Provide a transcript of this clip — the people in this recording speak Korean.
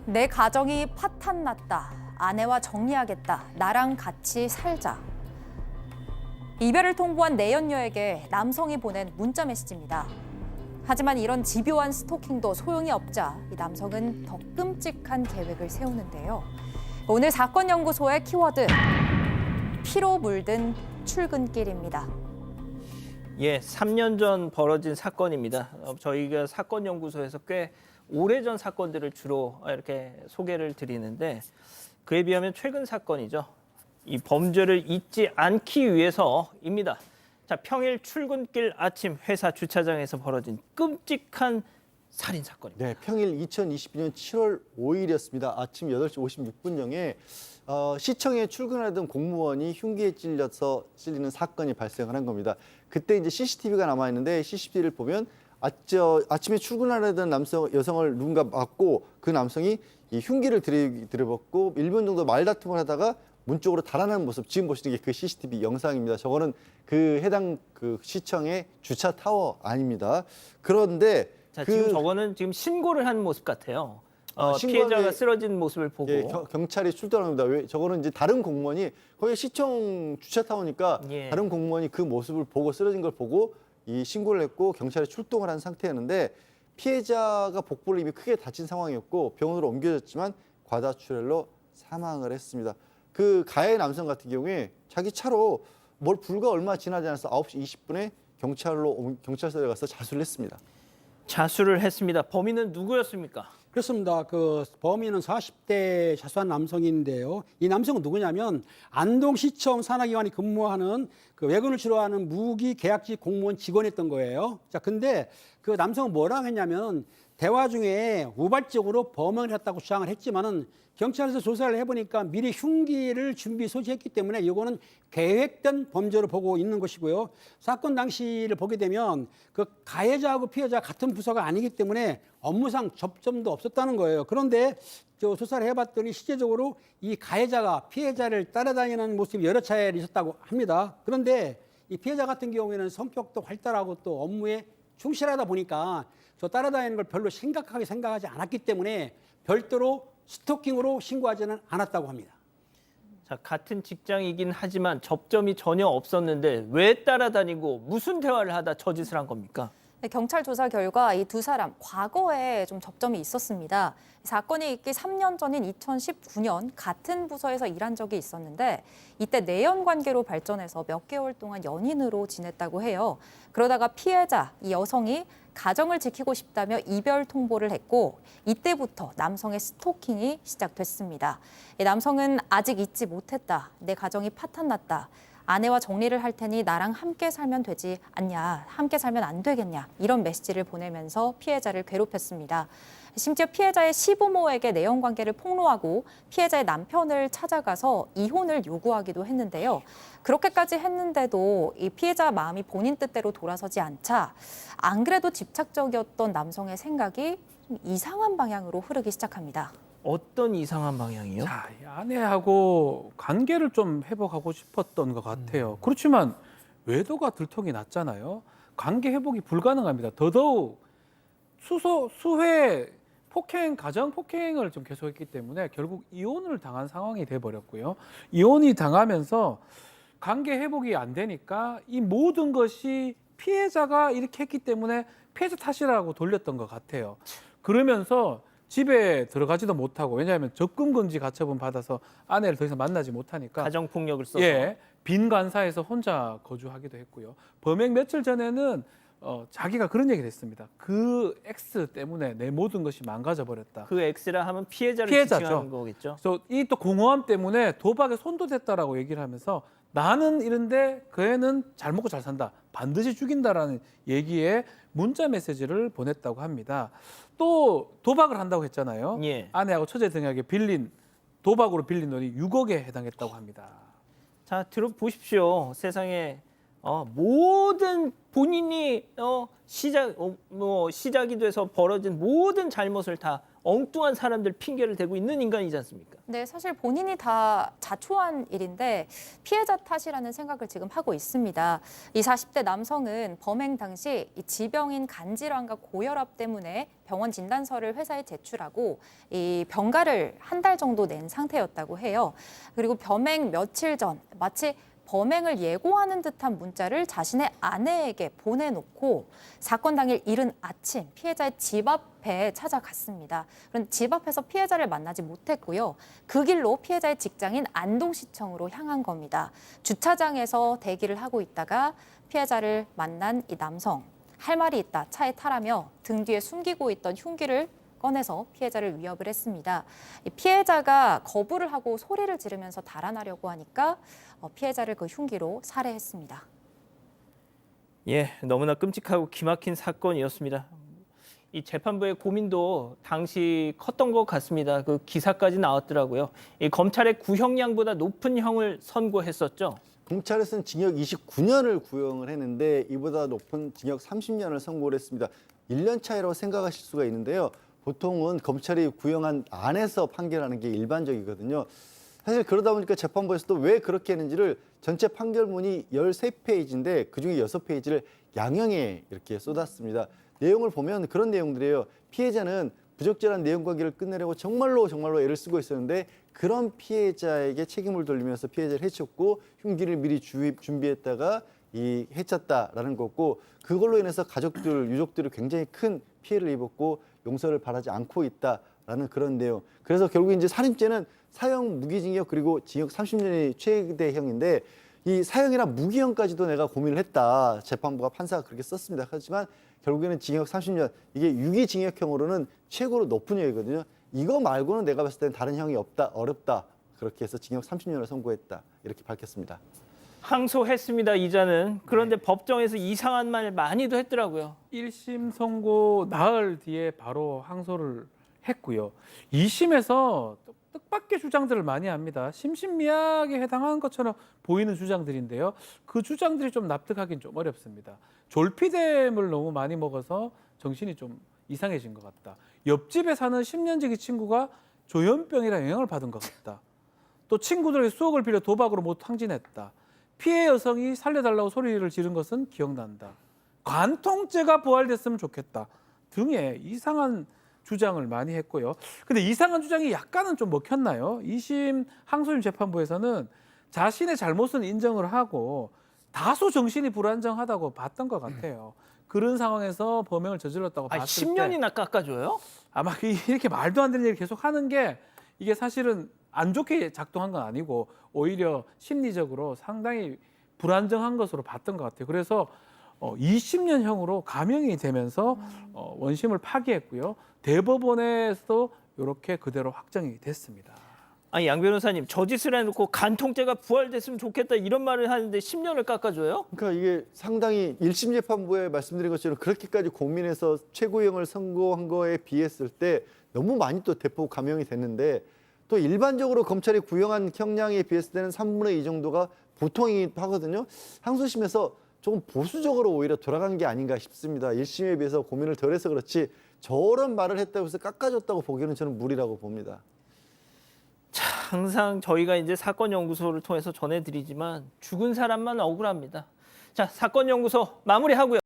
내 가정이 파탄났다. 아내와 정리하겠다. 나랑 같이 살자. 이별을 통보한 내연녀에게 남성이 보낸 문자 메시지입니다. 하지만 이런 집요한 스토킹도 소용이 없자 이 남성은 더 끔찍한 계획을 세우는데요. 오늘 사건연구소의 키워드, 피로 물든 출근길입니다. 예, 3년 전 벌어진 사건입니다. 저희가 사건연구소에서 꽤 오래전 사건들을 주로 이렇게 소개를 드리는데 그에 비하면 최근 사건이죠. 이 범죄를 잊지 않기 위해서입니다. 자, 평일 출근길 아침 회사 주차장에서 벌어진 끔찍한 살인 사건입니다. 네, 평일 2022년 7월 5일이었습니다. 아침 8시 56분경에 시청에 출근하던 공무원이 흉기에 찔려서 찔리는 사건이 발생을 한 겁니다. 그때 이제 CCTV가 남아 있는데 CCTV를 보면 아침에 출근하려던 여성을 누군가 맞고 그 남성이 이 흉기를 들이받고 1분 정도 말다툼을 하다가 문 쪽으로 달아나는 모습, 지금 보시는 게 그 CCTV 영상입니다. 저거는 그 해당 그 시청의 주차 타워 아닙니다. 그런데 자, 지금 저거는 지금 신고를 한 모습 같아요. 피해자가 쓰러진 모습을 보고 예, 경찰이 출동합니다. 왜 저거는 이제 다른 공무원이 거기 시청 주차 타워니까 예. 다른 공무원이 그 모습을 보고 쓰러진 걸 보고 이 신고를 했고 경찰이 출동을 한 상태였는데 피해자가 복부를 이미 크게 다친 상황이었고 병원으로 옮겨졌지만 과다출혈로 사망을 했습니다. 그 가해 남성 같은 경우에 자기 차로 불과 얼마 지나지 않아서 9시 20분에 경찰서에 가서 자수를 했습니다. 자수를 했습니다. 범인은 누구였습니까? 그렇습니다. 그 범인은 40대 자수한 남성인데요. 이 남성은 누구냐면 안동시청 산하기관에 근무하는 그 외근을 치러하는 무기 계약직 공무원 직원이었던 거예요. 자, 근데 그 남성은 뭐라고 했냐면 대화 중에 우발적으로 범행을 했다고 주장을 했지만은 경찰에서 조사를 해보니까 미리 흉기를 준비 소지했기 때문에 이거는 계획된 범죄로 보고 있는 것이고요. 사건 당시를 보게 되면 그 가해자하고 피해자가 같은 부서가 아니기 때문에 업무상 접점도 없었다는 거예요. 그런데 조사를 해봤더니 실제적으로 이 가해자가 피해자를 따라다니는 모습이 여러 차례 있었다고 합니다. 그런데 이 피해자 같은 경우에는 성격도 활달하고 또 업무에 충실하다 보니까 저 따라다니는 걸 별로 심각하게 생각하지 않았기 때문에 별도로 스토킹으로 신고하지는 않았다고 합니다. 자, 같은 직장이긴 하지만 접점이 전혀 없었는데 왜 따라다니고 무슨 대화를 하다 저 짓을 한 겁니까? 네, 경찰 조사 결과 이 두 사람 과거에 좀 접점이 있었습니다. 사건이 있기 3년 전인 2019년 같은 부서에서 일한 적이 있었는데 이때 내연 관계로 발전해서 몇 개월 동안 연인으로 지냈다고 해요. 그러다가 피해자, 이 여성이 가정을 지키고 싶다며 이별 통보를 했고 이때부터 남성의 스토킹이 시작됐습니다. 이 남성은 아직 잊지 못했다. 내 가정이 파탄났다. 아내와 정리를 할 테니 나랑 함께 살면 되지 않냐, 함께 살면 안 되겠냐 이런 메시지를 보내면서 피해자를 괴롭혔습니다. 심지어 피해자의 시부모에게 내연 관계를 폭로하고 피해자의 남편을 찾아가서 이혼을 요구하기도 했는데요. 그렇게까지 했는데도 이 피해자 마음이 본인 뜻대로 돌아서지 않자 안 그래도 집착적이었던 남성의 생각이 좀 이상한 방향으로 흐르기 시작합니다. 어떤 이상한 방향이요? 자, 이 아내하고 관계를 좀 회복하고 싶었던 것 같아요. 그렇지만 외도가 들통이 났잖아요. 관계 회복이 불가능합니다. 더더욱 수회 폭행, 가정 폭행을 좀 계속했기 때문에 결국 이혼을 당한 상황이 돼버렸고요. 이혼이 당하면서 관계 회복이 안 되니까 이 모든 것이 피해자가 이렇게 했기 때문에 피해자 탓이라고 돌렸던 것 같아요. 그러면서 집에 들어가지도 못하고, 왜냐하면 접근 금지 가처분 받아서 아내를 더 이상 만나지 못하니까 가정폭력을 써서. 예, 빈 관사에서 혼자 거주하기도 했고요. 범행 며칠 전에는 자기가 그런 얘기를 했습니다. 그 X 때문에 내 모든 것이 망가져 버렸다. 그 X라 하면 피해자를 피해자죠. 지칭하는 거겠죠. 그래서 이 또 공허함 때문에 도박에 손도 댔다라고 얘기를 하면서 나는 이런데 그 애는 잘 먹고 잘 산다. 반드시 죽인다라는 얘기에 문자 메시지를 보냈다고 합니다. 또 도박을 한다고 했잖아요. 예. 아내하고 처제 등에게 도박으로 빌린 돈이 6억에 해당했다고 합니다. 자, 들어보십시오. 세상에 모든 본인이 시작이 돼서 벌어진 모든 잘못을 다 엉뚱한 사람들 핑계를 대고 있는 인간이지 않습니까? 네, 사실 본인이 다 자초한 일인데 피해자 탓이라는 생각을 지금 하고 있습니다. 이 40대 남성은 범행 당시 이 지병인 간질환과 고혈압 때문에 병원 진단서를 회사에 제출하고 이 병가를 한 달 정도 낸 상태였다고 해요. 그리고 범행 며칠 전 마치 범행을 예고하는 듯한 문자를 자신의 아내에게 보내놓고 사건 당일 이른 아침 피해자의 집 앞에 찾아갔습니다. 그런데 집 앞에서 피해자를 만나지 못했고요. 그 길로 피해자의 직장인 안동시청으로 향한 겁니다. 주차장에서 대기를 하고 있다가 피해자를 만난 이 남성. 할 말이 있다, 차에 타라며 등 뒤에 숨기고 있던 흉기를 꺼내서 피해자를 위협을 했습니다. 이 피해자가 거부를 하고 소리를 지르면서 달아나려고 하니까 피해자를 그 흉기로 살해했습니다. 예, 너무나 끔찍하고 기막힌 사건이었습니다. 이 재판부의 고민도 당시 컸던 것 같습니다. 그 기사까지 나왔더라고요. 이 검찰의 구형량보다 높은 형을 선고했었죠. 검찰에서는 징역 29년을 구형을 했는데 이보다 높은 징역 30년을 선고를 했습니다. 1년 차이라고 생각하실 수가 있는데요. 보통은 검찰이 구형한 안에서 판결하는 게 일반적이거든요. 사실 그러다 보니까 재판부에서도 왜 그렇게 했는지를 전체 판결문이 13페이지인데 그중에 6페이지를 양형에 이렇게 쏟았습니다. 내용을 보면 그런 내용들이에요. 피해자는 부적절한 내용관계를 끝내려고 정말로 애를 쓰고 있었는데 그런 피해자에게 책임을 돌리면서 피해자를 해쳤고 흉기를 미리 준비했다가 해쳤다라는 거고 그걸로 인해서 가족들, 유족들이 굉장히 큰 피해를 입었고 용서를 바라지 않고 있다라는 그런 내용. 그래서 결국 이제 살인죄는 사형 무기징역 그리고 징역 30년이 최대형인데 이 사형이나 무기형까지도 내가 고민을 했다. 재판부가 판사가 그렇게 썼습니다. 하지만 결국에는 징역 30년 이게 유기징역형으로는 최고로 높은 형이거든요. 이거 말고는 내가 봤을 때는 다른 형이 없다, 어렵다. 그렇게 해서 징역 30년을 선고했다. 이렇게 밝혔습니다. 항소했습니다, 이자는. 그런데 법정에서 이상한 말 많이도 했더라고요. 1심 선고 나흘 뒤에 바로 항소를 했고요. 2심에서 뜻밖의 주장들을 많이 합니다. 심신미약에 해당하는 것처럼 보이는 주장들인데요. 그 주장들이 좀 납득하기는 좀 어렵습니다. 졸피뎀을 너무 많이 먹어서 정신이 좀 이상해진 것 같다. 옆집에 사는 10년지기 친구가 조현병이라 영향을 받은 것 같다. 또 친구들의 수억을 빌려 도박으로 못 항진했다. 피해 여성이 살려달라고 소리를 지른 것은 기억난다. 관통죄가 부활됐으면 좋겠다. 등의 이상한 주장을 많이 했고요. 근데 이상한 주장이 약간은 좀 먹혔나요? 2심 항소심 재판부에서는 자신의 잘못은 인정을 하고 다소 정신이 불안정하다고 봤던 것 같아요. 그런 상황에서 범행을 저질렀다고 봤을 때 10년이나 깎아줘요? 아마 이렇게 말도 안 되는 얘기를 계속 하는 게 이게 사실은 안 좋게 작동한 건 아니고 오히려 심리적으로 상당히 불안정한 것으로 봤던 것 같아요. 그래서 20년형으로 감형이 되면서 원심을 파기했고요. 대법원에서도 이렇게 그대로 확정이 됐습니다. 아니, 양 변호사님, 저 짓을 해놓고 간통죄가 부활됐으면 좋겠다 이런 말을 하는데 10년을 깎아줘요? 그러니까 이게 상당히 1심 재판부에 말씀드린 것처럼 그렇게까지 고민해서 최고형을 선고한 거에 비했을 때 너무 많이 또 대폭 감형이 됐는데 또 일반적으로 검찰이 구형한 형량에 비했을 때는 3분의 2 정도가 보통이기도 하거든요. 항소심에서 조금 보수적으로 오히려 돌아간 게 아닌가 싶습니다. 1심에 비해서 고민을 덜 해서 그렇지 저런 말을 했다고 해서 깎아줬다고 보기에는 저는 무리라고 봅니다. 자, 항상 저희가 이제 사건연구소를 통해서 전해드리지만 죽은 사람만 억울합니다. 자, 사건연구소 마무리하고요.